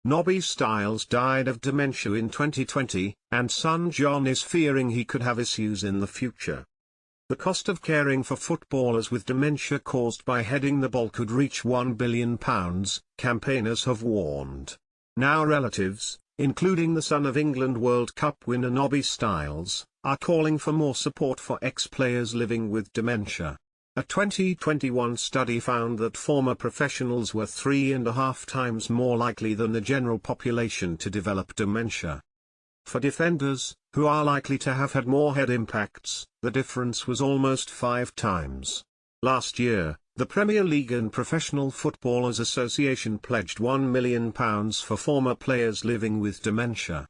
Nobby Stiles died of dementia in 2020, and son John is fearing he could have issues in the future. The cost of caring for footballers with dementia caused by heading the ball could reach £1 billion, campaigners have warned. Now relatives, including the son of England World Cup winner Nobby Stiles, are calling for more support for ex-players living with dementia. A 2021 study found that former professionals were 3.5 times more likely than the general population to develop dementia. For defenders, who are likely to have had more head impacts, the difference was almost 5 times. Last year, the Premier League and Professional Footballers Association pledged £1 million for former players living with dementia.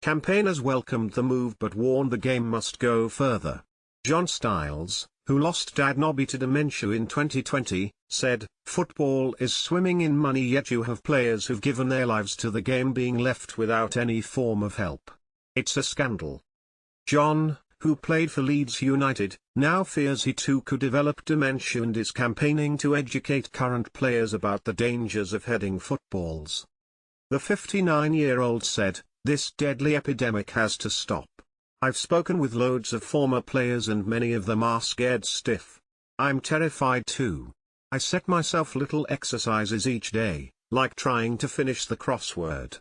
Campaigners welcomed the move but warned the game must go further. John Stiles, who lost dad Nobby to dementia in 2020, said, "Football is swimming in money, yet you have players who've given their lives to the game being left without any form of help. It's a scandal." John, who played for Leeds United, now fears he too could develop dementia and is campaigning to educate current players about the dangers of heading footballs. The 59-year-old said, "This deadly epidemic has to stop. I've spoken with loads of former players and many of them are scared stiff. I'm terrified too. I set myself little exercises each day, like trying to finish the crossword."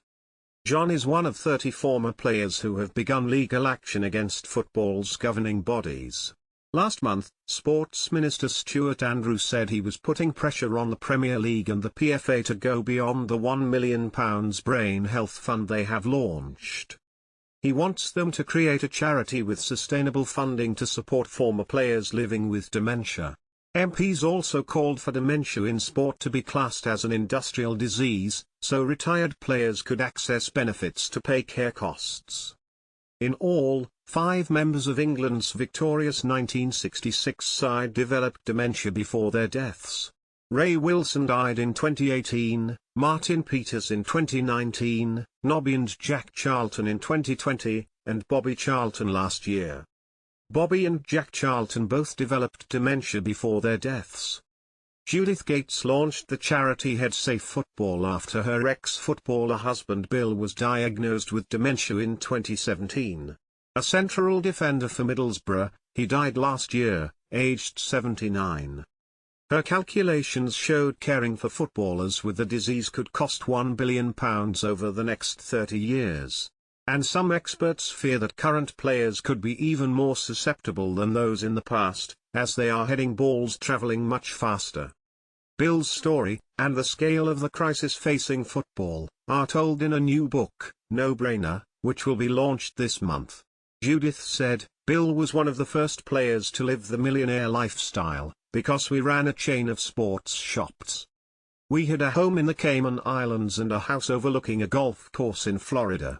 John is one of 30 former players who have begun legal action against football's governing bodies. Last month, Sports Minister Stuart Andrews said he was putting pressure on the Premier League and the PFA to go beyond the £1 million brain health fund they have launched. He wants them to create a charity with sustainable funding to support former players living with dementia. MPs also called for dementia in sport to be classed as an industrial disease, so retired players could access benefits to pay care costs. In all, 5 members of England's victorious 1966 side developed dementia before their deaths. Ray Wilson died in 2018, Martin Peters in 2019, Nobby and Jack Charlton in 2020, and Bobby Charlton last year. Bobby and Jack Charlton both developed dementia before their deaths. Judith Gates launched the charity Head Safe Football after her ex-footballer husband Bill was diagnosed with dementia in 2017. A central defender for Middlesbrough, he died last year, aged 79. Her calculations showed caring for footballers with the disease could cost £1 billion over the next 30 years. And some experts fear that current players could be even more susceptible than those in the past, as they are heading balls travelling much faster. Bill's story, and the scale of the crisis facing football, are told in a new book, No Brainer, which will be launched this month. Judith said, "Bill was one of the first players to live the millionaire lifestyle, because we ran a chain of sports shops. We had a home in the Cayman Islands and a house overlooking a golf course in Florida.